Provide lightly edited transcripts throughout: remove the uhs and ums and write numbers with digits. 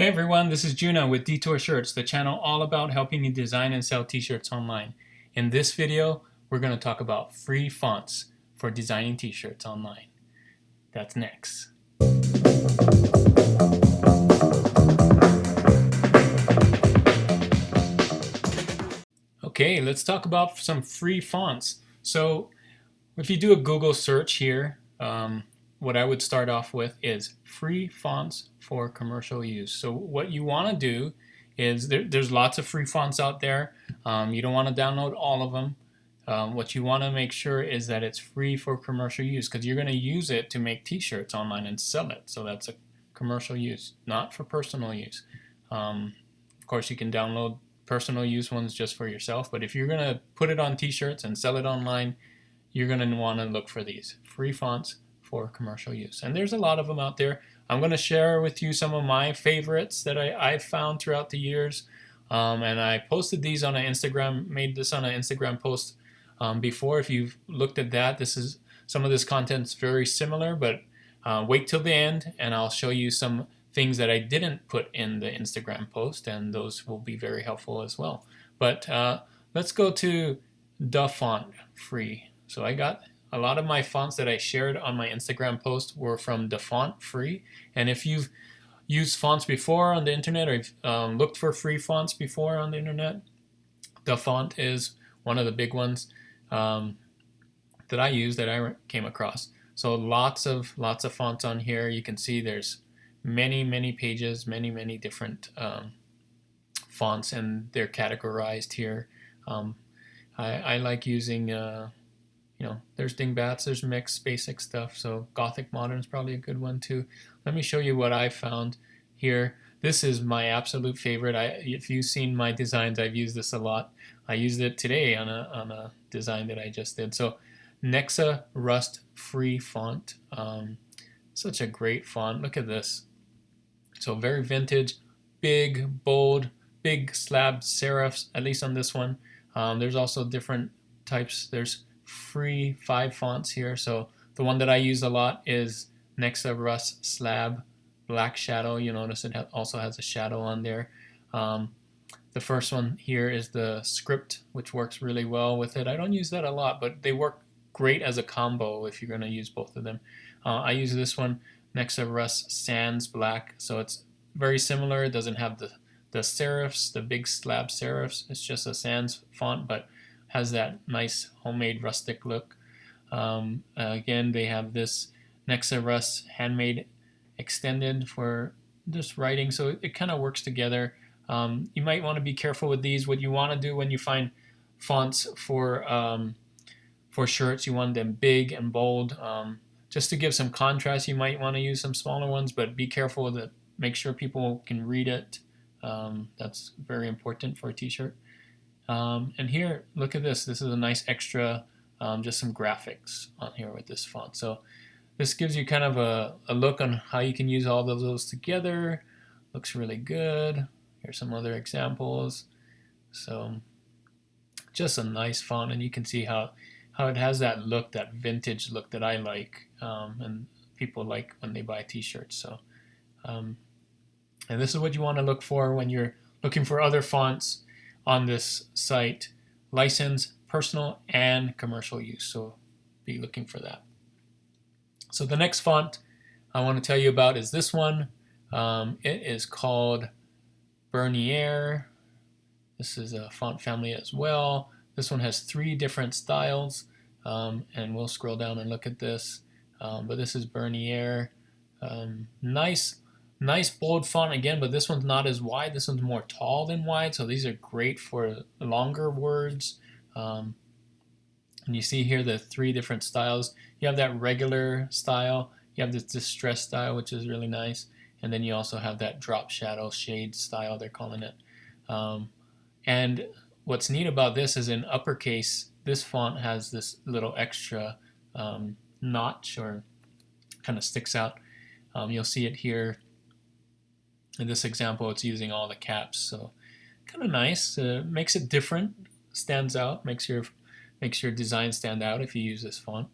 Hey everyone, this is Juna with Detour Shirts, the channel all about helping you design and sell t-shirts online. In this video, we're going to talk about free fonts for designing t-shirts online. That's next. Okay, let's talk about some free fonts. So if you do a Google search here, what I would start off with is free fonts for commercial use. So what you want to do is there's lots of free fonts out there. You don't want to download all of them. What you want to make sure is that it's free for commercial use, because you're going to use it to make t-shirts online and sell it. So that's a commercial use, not for personal use. Of course, you can download personal use ones just for yourself, but if you're going to put it on t-shirts and sell it online, you're going to want to look for these free fonts for commercial use. And there's a lot of them out there. I'm going to share with you some of my favorites that I've found throughout the years. And I posted these on an Instagram, made this on an Instagram post before. If you've looked at that, some of this content's very similar, but wait till the end and I'll show you some things that I didn't put in the Instagram post, and those will be very helpful as well. But let's go to the font free. So I got a lot of my fonts that I shared on my Instagram post were from the font free. And if you've used fonts before on the internet, or you've looked for free fonts before on the internet, the font is one of the big ones that I use, that I came across. So lots of fonts on here. You can see there's many pages, many different fonts, and they're categorized here. I like using there's dingbats, there's mixed, basic stuff. So Gothic Modern is probably a good one too. Let me show you what I found here. This is my absolute favorite. If you've seen my designs, I've used this a lot. I used it today on a design that I just did. So Nexa Rust Free font. Such a great font. Look at this. So very vintage, big, bold, big slab serifs, at least on this one. There's also different types. There's free 5 fonts here. So the one that I use a lot is Nexa Rust Slab Black Shadow. You notice it also has a shadow on there. The first one here is the Script, which works really well with it. I don't use that a lot, but they work great as a combo if you're going to use both of them. I use this one, Nexa Rust Sans Black. So it's very similar. It doesn't have the serifs, the big slab serifs. It's just a sans font, but has that nice homemade rustic look. Again, they have this Nexa Rust Handmade Extended for just writing, so it kind of works together. You might want to be careful with these. What you want to do when you find fonts for shirts, you want them big and bold. Just to give some contrast, you might want to use some smaller ones, but be careful to make sure people can read it. That's very important for a t-shirt. And here, look at this. This is a nice extra, just some graphics on here with this font. So this gives you kind of a look on how you can use all of those together. Looks really good. Here's some other examples. So just a nice font, and you can see how it has that look, that vintage look that I like, and people like when they buy t-shirts. So, and this is what you want to look for when you're looking for other fonts on this site: license, personal, and commercial use. So be looking for that. So the next font I want to tell you about is this one. It is called Bernier. This is a font family as well. This one has 3 different styles, and we'll scroll down and look at this. But this is Bernier. Nice bold font again, but this one's not as wide. This one's more tall than wide, so these are great for longer words. And you see here the 3 different styles. You have that regular style, you have this distressed style, which is really nice, and then you also have that drop shadow shade style, they're calling it. And what's neat about this is, in uppercase, this font has this little extra notch, or kind of sticks out. You'll see it here. In this example, it's using all the caps, so kind of nice. Makes it different, stands out, makes your design stand out if you use this font.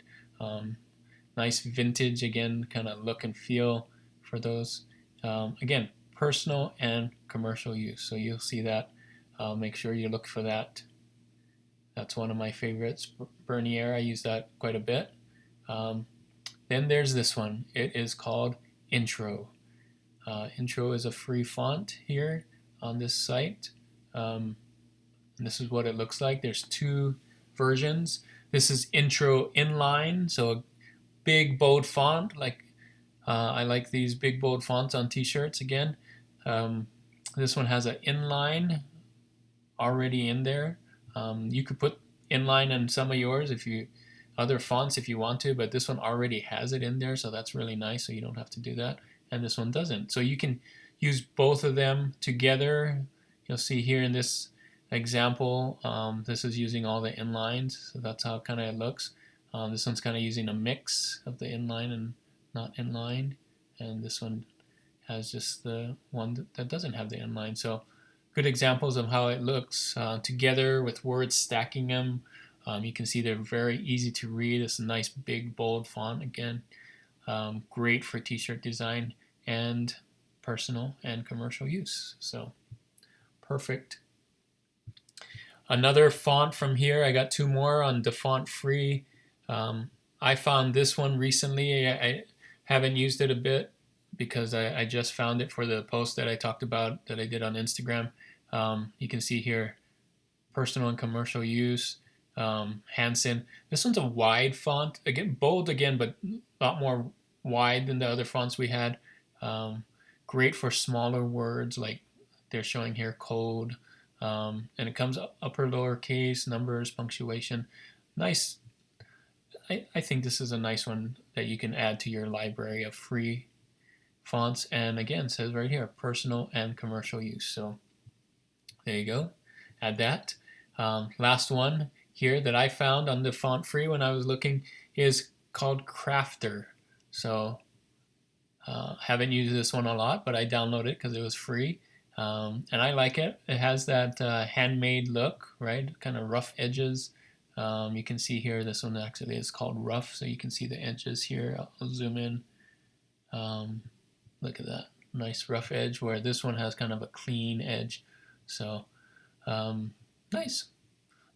Nice vintage, again, kind of look and feel for those. Again, personal and commercial use. So you'll see that. Make sure you look for that. That's one of my favorites, Bernier. I use that quite a bit. Then there's this one. It is called Intro. Intro is a free font here on this site. This is what it looks like. There's two versions. This is Intro Inline, so a big bold font. I like these big bold fonts on t-shirts again. This one has an inline already in there. You could put inline in some of yours other fonts if you want to, but this one already has it in there, so that's really nice, so you don't have to do that. And this one doesn't. So you can use both of them together. You'll see here in this example, this is using all the inlines, so that's how kind of it looks. This one's kind of using a mix of the inline and not inline, and this one has just the one that doesn't have the inline. So good examples of how it looks together with words, stacking them. You can see they're very easy to read. It's a nice big bold font again. Great for t-shirt design and personal and commercial use. So perfect. Another font from here, I got two more on the font free. I found this one recently. I haven't used it a bit because I just found it for the post that I talked about that I did on Instagram. You can see here personal and commercial use. Hansen. This one's a wide font, again bold again, but a lot more wide than the other fonts we had. Great for smaller words like they're showing here, code, and it comes upper lowercase, numbers, punctuation. Nice. I think this is a nice one that you can add to your library of free fonts, and again it says right here personal and commercial use. So there you go, add that. Last one here that I found on the font free when I was looking is called Crafter. So haven't used this one a lot, but I downloaded it because it was free, and I like it. It has that handmade look, right? Kind of rough edges. You can see here this one actually is called rough, so you can see the edges here. I'll zoom in. Look at that nice rough edge, where this one has kind of a clean edge. So nice.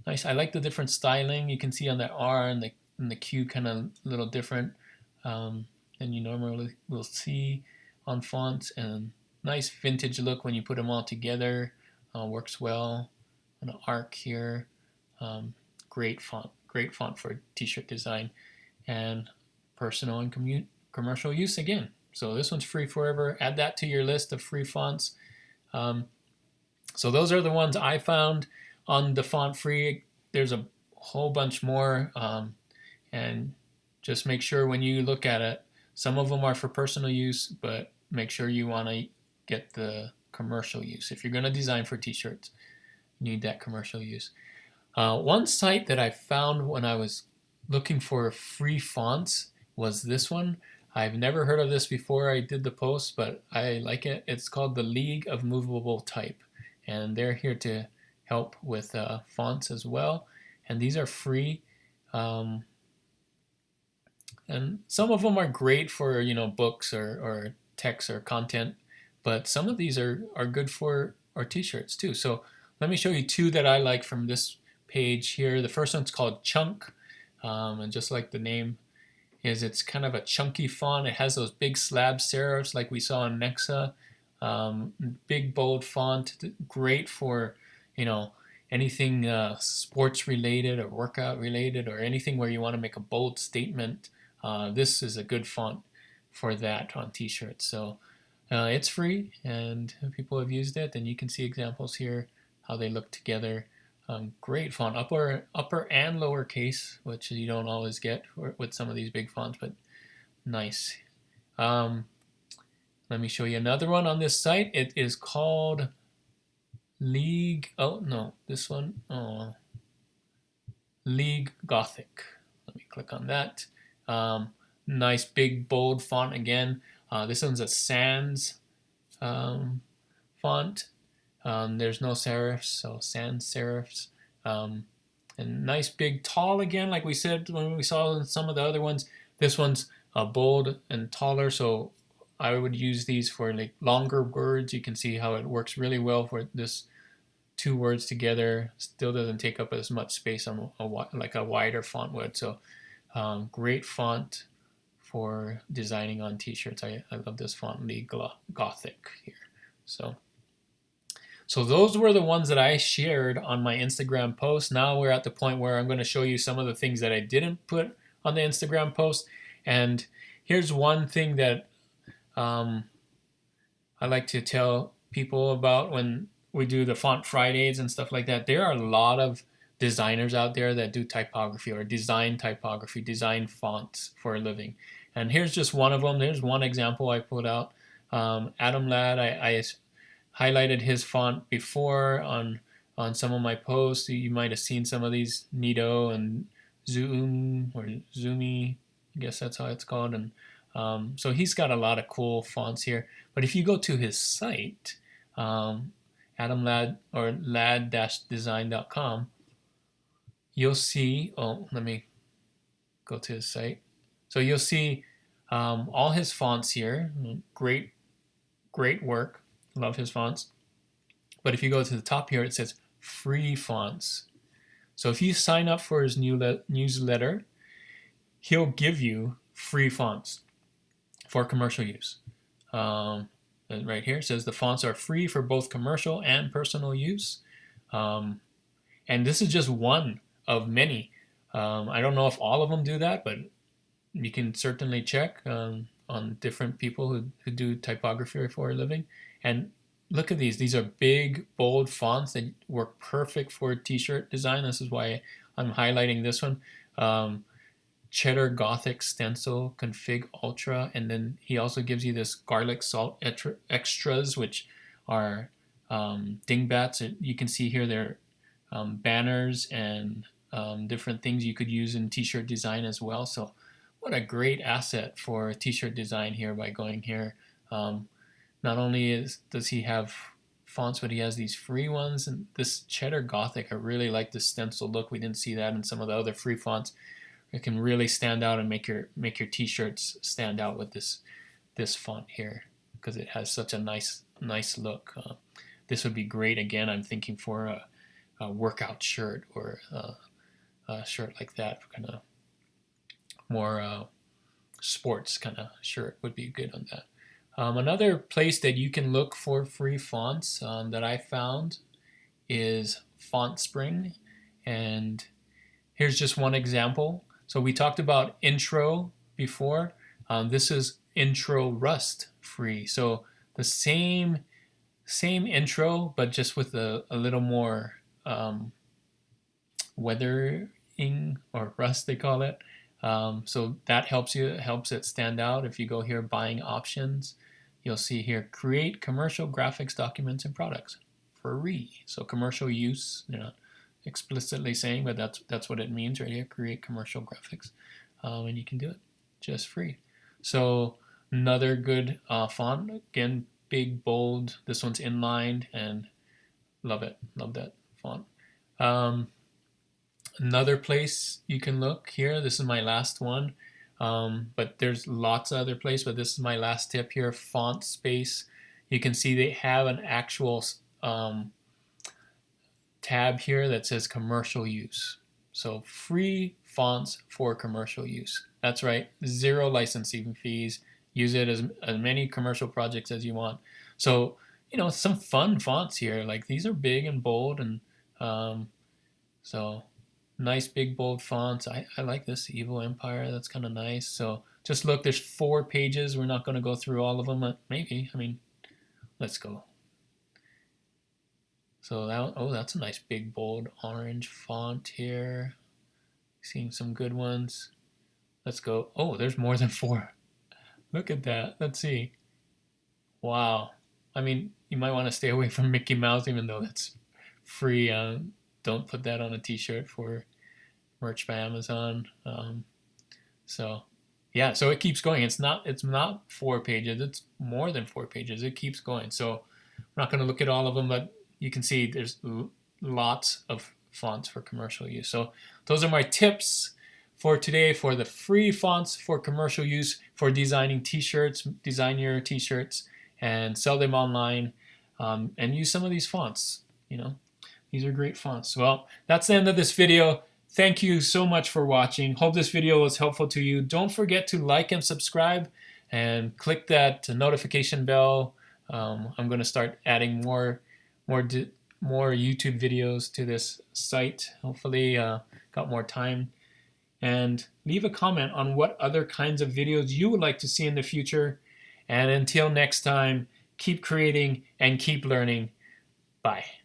I like the different styling. You can see on the R and the Q kind of a little different than you normally will see on fonts, and nice vintage look when you put them all together. Works well. An arc here. Great font for t-shirt design and personal and commercial use again. So this one's free forever. Add that to your list of free fonts. So those are the ones I found on the font free. There's a whole bunch more, and just make sure when you look at it, some of them are for personal use, but make sure you want to get the commercial use. If you're going to design for t-shirts, you need that commercial use. One site that I found when I was looking for free fonts was this one. I've never heard of this before I did the post, but I like it. It's called the League of Movable Type, and they're here to help with fonts as well. And these are free, and some of them are great for books or text or content, but some of these are good for our t-shirts too. So let me show you two that I like from this page here. The first one's called Chunk, and just like the name is, it's kind of a chunky font. It has those big slab serifs like we saw in Nexa. Big bold font, great for anything sports related or workout related, or anything where you want to make a bold statement. This is a good font for that on t-shirts. So it's free and people have used it, and you can see examples here how they look together. Great font, upper and lower case, which you don't always get with some of these big fonts, but nice. Let me show you another one on this site. It is called League. Oh no, this one. Oh, League Gothic. Let me click on that. Nice big bold font again. This one's a sans font. There's no serifs, so sans serifs. And nice big tall again, like we said when we saw in some of the other ones. This one's bold and taller, so I would use these for like longer words. You can see how it works really well for this two words together. Still doesn't take up as much space on like a wider font would. So great font for designing on t-shirts. I love this font, Lee Gothic here. So those were the ones that I shared on my Instagram post. Now we're at the point where I'm going to show you some of the things that I didn't put on the Instagram post. And here's one thing that I like to tell people about when we do the Font Fridays and stuff like that. There are a lot of designers out there that do typography or design typography, design fonts for a living. And here's just one of them. There's one example I put out. Adam Ladd, I highlighted his font before on some of my posts. You might have seen some of these, Nito and Zoom or Zoomy, I guess that's how it's called. And so he's got a lot of cool fonts here. But if you go to his site, Adam Ladd or ladd-design.com, you'll see, let me go to his site. So you'll see all his fonts here. Great work. Love his fonts. But if you go to the top here, it says free fonts. So if you sign up for his newsletter, he'll give you free fonts for commercial use. Right here it says the fonts are free for both commercial and personal use. And this is just one of many. I don't know if all of them do that, but you can certainly check on different people who do typography for a living. And look at these. These are big, bold fonts that work perfect for t-shirt design. This is why I'm highlighting this one. Cheddar Gothic Stencil Config Ultra, and then he also gives you this garlic salt extras, which are dingbats. You can see here they're banners and different things you could use in t-shirt design as well. So what a great asset for t-shirt design here by going here. Not only does he have fonts, but he has these free ones. And this Cheddar Gothic, I really like the stencil look. We didn't see that in some of the other free fonts. It can really stand out and make your t-shirts stand out with this font here because it has such a nice look. This would be great. Again, I'm thinking for a workout shirt or a shirt like that, kind of more sports kind of shirt would be good on that. Another place that you can look for free fonts that I found is FontSpring, and here's just one example. So we talked about intro before. This is intro Rust free. So the same intro, but just with a little more weathering or rust they call it. So that helps it stand out. If you go here, buying options, you'll see here, create commercial graphics, documents, and products free. So commercial use, they're not explicitly saying, but that's what it means right here, create commercial graphics. And you can do it just free. So another good font, again, big, bold. This one's inlined and love it. Love that font. Another place you can look here, this is my last one, but there's lots of other places, but this is my last tip here, Font Space. You can see they have an actual tab here that says commercial use. So free fonts for commercial use. That's right, 0 licensing fees. Use it as many commercial projects as you want. So, some fun fonts here. Like these are big and bold, and so nice big bold fonts. I like this Evil Empire. That's kind of nice. So just look, there's 4 pages. We're not going to go through all of them. Maybe. Let's go. So that's a nice big bold orange font here. Seeing some good ones. Let's go. Oh, there's more than 4. Look at that. Let's see. Wow. You might want to stay away from Mickey Mouse, even though that's free. Don't put that on a t-shirt for merch by Amazon. So it keeps going. It's not 4 pages. It's more than 4 pages. It keeps going. So I'm not going to look at all of them, but you can see there's lots of fonts for commercial use. So those are my tips for today for the free fonts for commercial use for designing t-shirts, design your t-shirts and sell them online, and use some of these fonts. These are great fonts. Well, that's the end of this video. Thank you so much for watching. Hope this video was helpful to you. Don't forget to like and subscribe and click that notification bell. I'm going to start adding more YouTube videos to this site. Hopefully got more time. And leave a comment on what other kinds of videos you would like to see in the future. And until next time, keep creating and keep learning. Bye.